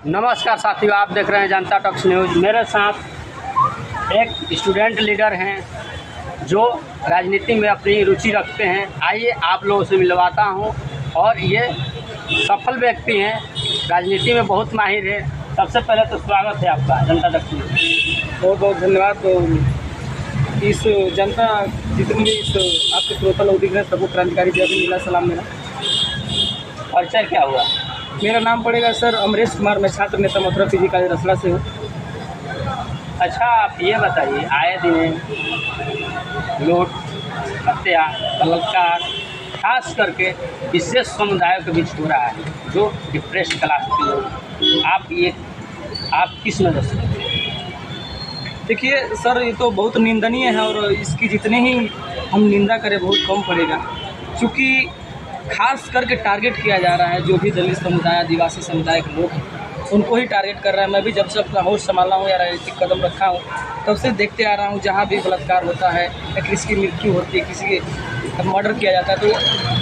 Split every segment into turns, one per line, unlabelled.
नमस्कार साथियों, आप देख रहे हैं जनता टॉक्स न्यूज़। मेरे साथ एक स्टूडेंट लीडर हैं जो राजनीति में अपनी रुचि रखते हैं। आइए आप लोगों से मिलवाता हूं। और ये सफल व्यक्ति हैं, राजनीति में बहुत माहिर है। सबसे पहले तो स्वागत है आपका जनता टॉक्स न्यूज़।
बहुत बहुत धन्यवाद। तो इस जनता जितनी भी इस आपके श्रोता लोग दिख रहे हैं सबको क्रांतिकारी जय भीम, मिला सलाम। मेरा
परिचय क्या हुआ?
मेरा नाम पड़ेगा सर अमरेश कुमार। मैं छात्र नेता मथुरा पीजी कॉलेज रसला से हूँ।
अच्छा, आप ये बताइए, आए दिन लूट, हत्या, बलात्कार खास करके विशेष समुदायों के बीच हो रहा है, जो डिप्रेस्ड क्लास के लोग। आप किस नज़र से देखते हैं?
देखिए सर, ये तो बहुत निंदनीय है और इसकी जितनी ही हम निंदा करें बहुत कम पड़ेगा, क्योंकि खास करके टारगेट किया जा रहा है जो भी दलित समुदाय, आदिवासी समुदाय के लोग हैं, उनको ही टारगेट कर रहा है। मैं भी जब से अपना होश संभाला हूँ या राजनीतिक कदम रखा हूँ तब से देखते आ रहा हूँ, जहाँ भी बलात्कार होता है या किसी की मृत्यु होती है, किसी के मर्डर किया जाता है, तो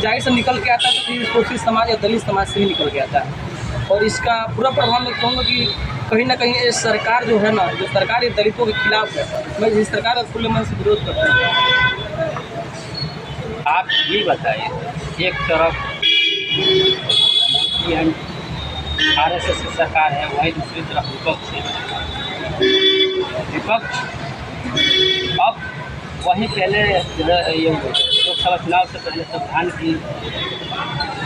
जाहिर से निकल के आता है तो कोशिश समाज या दलित समाज से ही निकल के आता है। और इसका पूरा प्रभाव मैं कहूँगा कि कहीं ना कहीं ये सरकार जो है ना, जो सरकार ये दलितों के खिलाफ है, मैं इस सरकार का खुले मन से विरोध करता हूँ।
आप ये बताइए, एक तरफ आरएसएस की सरकार है, वहीं दूसरी तरफ विपक्ष है। विपक्ष अब वहीं पहले ये लोकसभा चुनाव से पहले संविधान की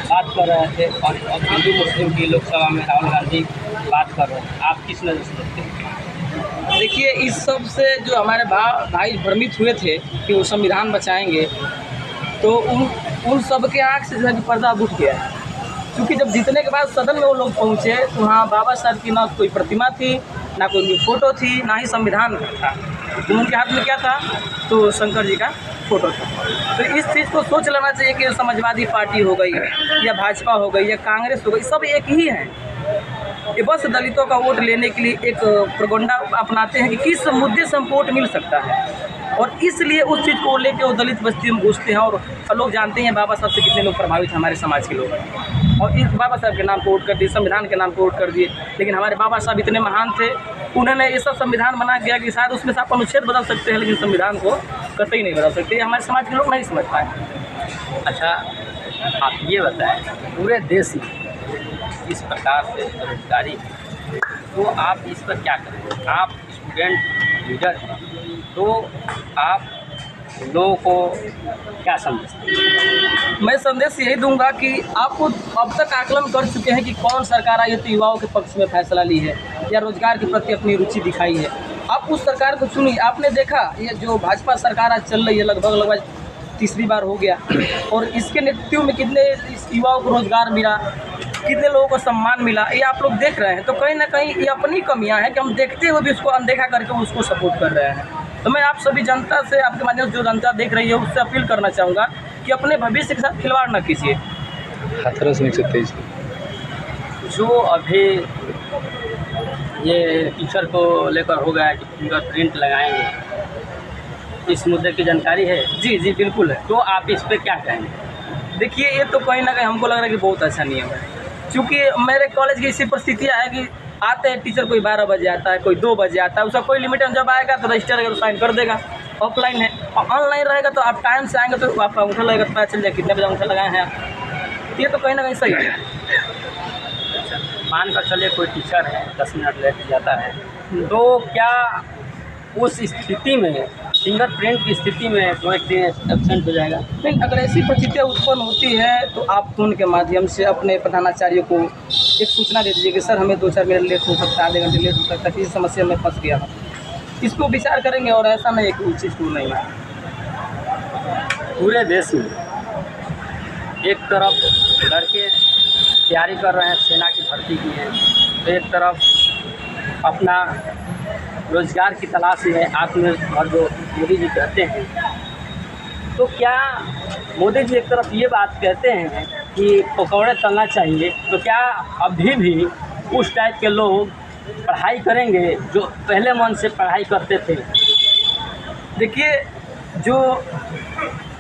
बात कर रहे थे और अब हिंदू मुस्लिम की लोकसभा में राहुल गांधी बात कर रहे हैं। आप किस नज़र से देखते हैं?
देखिए, इस सब से जो हमारे भाई भ्रमित हुए थे कि वो संविधान बचाएंगे, तो उन सब के आँख से जो है कि पर्दा उठ गया है। क्योंकि जब जीतने के बाद सदन में वो लोग पहुँचे तो वहाँ बाबा साहब की ना कोई प्रतिमा थी, ना कोई उनकी फ़ोटो थी, ना ही संविधान था। तो उनके हाथ में क्या था? तो शंकर जी का फ़ोटो था। तो इस चीज़ को सोच लेना चाहिए कि समाजवादी पार्टी हो गई या भाजपा हो गई या कांग्रेस हो गई, सब एक ही हैं। ये बस दलितों का वोट लेने के लिए एक प्रोपेगेंडा अपनाते हैं कि किस मुद्दे से हमको वोट मिल सकता है, और इसलिए उस चीज़ को लेकर वो दलित बस्तियों में घुसते हैं। और लोग जानते हैं बाबा साहब से कितने लोग प्रभावित हैं, हमारे समाज के लोग, और इस बाबा साहब के नाम पर वोट कर दिए, संविधान के नाम पर वोट कर दिए। लेकिन हमारे बाबा साहब इतने महान थे, उन्होंने ये सब संविधान बना दिया कि शायद उसमें से आप अनुच्छेद बदल सकते हैं, लेकिन संविधान को कतई नहीं बदल सकते। ये हमारे समाज के लोग नहीं समझ पाए।
अच्छा, आप ये बताएं, पूरे देश में इस प्रकार से बेरोजगारी है, तो आप इस पर क्या करेंगे? आप स्टूडेंट लीडर हैं, तो आप लोगों को क्या संदेश देंगे?
मैं संदेश यही दूंगा कि आपको अब तक आकलन कर चुके हैं कि कौन सरकार आई है तो युवाओं के पक्ष में फैसला ली है या रोजगार के प्रति अपनी रुचि दिखाई है। आप उस सरकार को चुनिए। आपने देखा ये जो भाजपा सरकार आज चल रही है, लगभग तीसरी बार हो गया, और इसके नेतृत्व में कितने युवाओं को रोजगार मिला, कितने लोगों को सम्मान मिला, ये आप लोग देख रहे हैं। तो कहीं ना कहीं ये अपनी कमियां हैं कि हम देखते हुए भी उसको अनदेखा करके उसको सपोर्ट कर रहे हैं। तो मैं आप सभी जनता से, आपके माध्यम से जो जनता देख रही है, उससे अपील करना चाहूँगा कि अपने भविष्य के साथ खिलवाड़ न कीजिए।
जो अभी ये टीचर को लेकर हो गया है कि फिंगरप्रिंट लगाएंगे, इस मुद्दे की जानकारी है?
जी बिल्कुल है।
तो आप इस पर क्या कहेंगे?
देखिए, ये तो कहीं ना कहीं हमको लग रहा है कि बहुत अच्छा नियम है, क्योंकि मेरे कॉलेज की ऐसी परिस्थितियाँ है कि आते हैं टीचर, कोई 12 बजे आता है, कोई 2 बजे आता है, उसका कोई लिमिट है। जब आएगा तो रजिस्टर अगर साइन कर देगा। ऑफलाइन है, और ऑनलाइन रहेगा तो आप टाइम से आएंगे तो आपका अंगूठा लगेगा, पता चल जाए कितने बजे अंगूठा लगाए हैं आप। ये तो कहीं ना कहीं सही है।
मान कर चलिए कोई टीचर है 10 मिनट लेट जाता है, तो क्या उस स्थिति में, फिंगरप्रिंट की स्थिति में, कोई एब्सेंट हो जाएगा?
नहीं, अगर ऐसी परिस्थितियाँ उत्पन्न होती है तो आप फ़ोन के माध्यम से अपने प्रधानाचार्य को एक सूचना दे दीजिए कि सर हमें 2-4 मिनट लेट हो सकता है, आधे घंटे लेट हो सकता है, किसी समस्या में फंस गया हूँ। इसको विचार करेंगे, और ऐसा नहीं है कि उचित स्कूल नहीं है।
पूरे देश में एक तरफ लड़के तैयारी कर रहे हैं सेना की भर्ती की है, तो एक तरफ अपना रोजगार की तलाश में आत्मनिर्भर जो मोदी जी कहते हैं, तो क्या मोदी जी एक तरफ ये बात कहते हैं कि पकौड़े तलना चाहिए, तो क्या अभी भी उस टाइप के लोग पढ़ाई करेंगे जो पहले मन से पढ़ाई करते थे?
देखिए, जो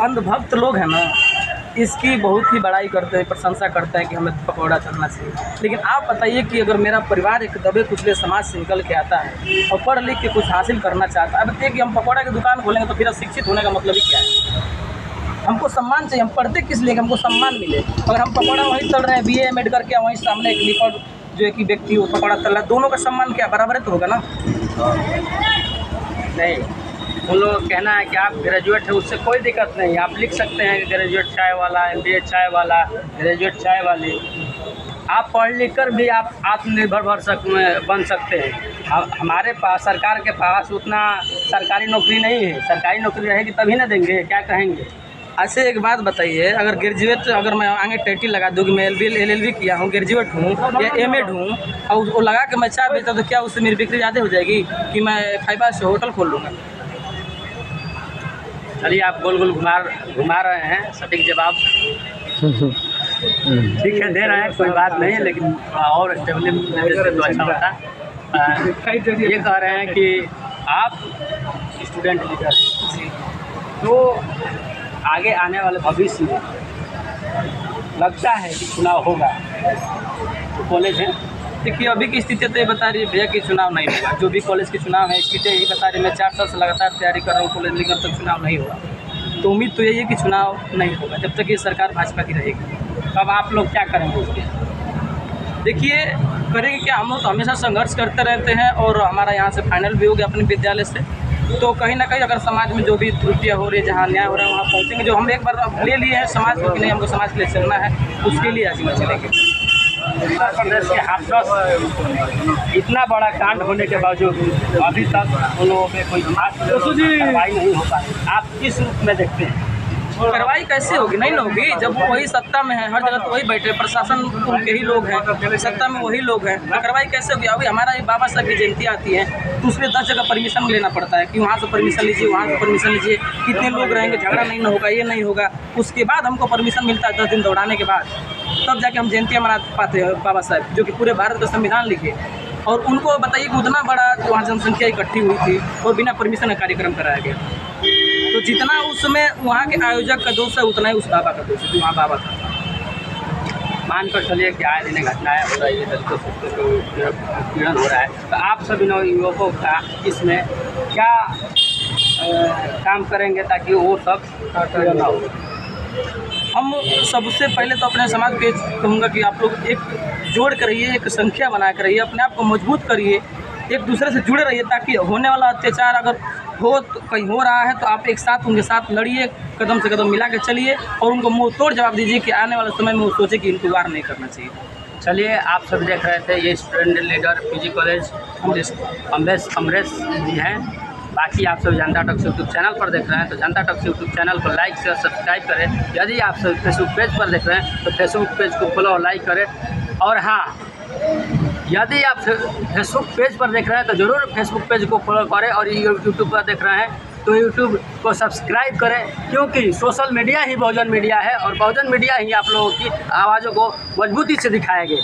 अंधभक्त लोग हैं ना, इसकी बहुत ही बड़ाई करते हैं, प्रशंसा करते हैं कि हमें पकौड़ा चलना चाहिए। लेकिन आप बताइए कि अगर मेरा परिवार एक दबे कुचले समाज से निकल के आता है और पढ़ लिख के कुछ हासिल करना चाहता है, अब देखिए कि हम पकौड़ा की दुकान खोलेंगे तो फिर शिक्षित होने का मतलब ही क्या है? हमको सम्मान चाहिए, हम पढ़ते किस लिए? हमको सम्मान मिले। अगर हम पकौड़ा वहीं तल रहे हैं, BA MA करके वहीं सामने एक निकट जो है कि व्यक्ति वो पकौड़ा तल रहा है, दोनों का सम्मान क्या बराबर है तो होगा ना?
नहीं, उन लोगों का कहना है कि आप ग्रेजुएट हैं, उससे कोई दिक्कत नहीं, आप लिख सकते हैं कि ग्रेजुएट चाय वाला, MBA चाय वाला, ग्रेजुएट चाय वाली। आप पढ़ लिख कर भी आप आत्मनिर्भर बन सकते हैं। हमारे पास, सरकार के पास उतना सरकारी नौकरी नहीं है। सरकारी नौकरी रहेगी तभी ना देंगे, क्या कहेंगे?
ऐसे एक बात बताइए, अगर ग्रेजुएट, अगर मैं आगे टाइटल लगा दूँ कि मैं LLB किया हूँ, ग्रेजुएट हूँ या MA हूँ, और वो लगा के मैं चाय बेचता तो क्या उससे मेरी बिक्री ज़्यादा हो जाएगी कि मैं 5 स्टार होटल खोल लूँगा?
चलिए, आप गोल गोल घुमा रहे हैं, सटीक जवाब ठीक है दे रहे हैं, कोई बात नहीं, लेकिन थोड़ा और स्टेबलिश तो अच्छा होता। ये कह रहे हैं कि आप स्टूडेंट लीडर, तो आगे आने वाले भविष्य में लगता है कि चुनाव होगा, तो कॉलेज है।
देखिए, अभी की स्थिति तो ये बता रही है भैया कि चुनाव नहीं होगा। जो भी कॉलेज के चुनाव है, स्थिति यही बता रही है। मैं 4 साल से लगातार तैयारी कर रहा हूँ कॉलेज, लेकिन अब तक चुनाव नहीं हुआ। तो उम्मीद तो यही है कि चुनाव नहीं होगा जब तक ये सरकार भाजपा की रहेगी।
तब आप लोग क्या करेंगे उसके?
देखिए, करेंगे क्या, हम लोग तो हमेशा संघर्ष करते रहते हैं और हमारा यहाँ से फाइनल भी हो गया अपने विद्यालय से। तो कहीं ना कहीं अगर समाज में जो भी त्रुटियाँ हो रही है, जहाँ अन्याय हो रहा है, वहाँ पहुँचेंगे। जो हम एक बार अब ले लिए हैं समाज को कि नहीं, हमको समाज के लिए चलना है, उसके लिए आजीवन चलेंगे।
उत्तर प्रदेश के हाथरस इतना बड़ा कांड होने के बावजूद अभी तक उन लोगों पे कोई खास कार्रवाई नहीं हो पाई। आप किस रूप में देखते हैं?
कार्रवाई कैसे होगी? नहीं होगी। जब वो वही सत्ता में है, हर जगह तो वही बैठे, प्रशासन उनके ही लोग हैं, सत्ता में वही लोग हैं, तो कार्रवाई कैसे होगी? अभी हमारा बाबा साहब की जयंती आती है तो उसमें 10 जगह परमिशन लेना पड़ता है कि वहाँ से परमिशन लीजिए, वहाँ से परमिशन लीजिए, कितने लोग रहेंगे, झगड़ा नहीं होगा, ये नहीं होगा। उसके बाद हमको परमिशन मिलता है 10 दिन दौड़ाने के बाद, तब जाके हम जयंतियाँ मना पाते हैं बाबा साहब, जो कि पूरे भारत का संविधान लिखे। और उनको बताइए कि उतना बड़ा वहाँ जनसंख्या इकट्ठी हुई थी और बिना परमिशन का कार्यक्रम कराया गया। तो जितना उसमें वहाँ के आयोजक का दोष है, उतना ही उस बाबा का दोष है, वहाँ बाबा का।
मानकर चलिए कि आए दिन घटनाएं हो रही है, दलितों से उत्पीड़न हो रहा है, तो आप सभी नवयुवकों का इसमें क्या काम करेंगे ताकि वो सब ना हो?
हम सबसे पहले तो अपने समाज पे कहूँगा कि आप लोग एक जोड़ कर रहिए, एक संख्या बना कर रहिए, अपने आप को मजबूत करिए, एक दूसरे से जुड़े रहिए, ताकि होने वाला अत्याचार अगर हो तो कहीं हो रहा है तो आप एक साथ उनके साथ लड़िए, कदम से कदम मिला के चलिए और उनको मुँह तोड़ जवाब दीजिए कि आने वाले समय में वो सोचे कि इनको वार नहीं करना चाहिए।
चलिए, आप सब देख रहे थे, ये student leader PG college Amresh ji हैं। बाकी आप सब जनता टॉक्स यूट्यूब चैनल पर देख रहे हैं तो जनता टॉक्स यूट्यूब चैनल को लाइक शेयर सब्सक्राइब करें। यदि आप सब फेसबुक पेज पर देख रहे हैं तो फेसबुक पेज को फॉलो और लाइक करें। और हाँ, यदि आप फेसबुक पेज पर देख रहे हैं तो ज़रूर फेसबुक पेज को फॉलो करें, और यूट्यूब पर देख रहे हैं तो यूट्यूब को सब्सक्राइब करें, क्योंकि सोशल मीडिया ही बहुजन मीडिया है और बहुजन मीडिया ही आप लोगों की आवाज़ों को मजबूती से दिखाएंगे।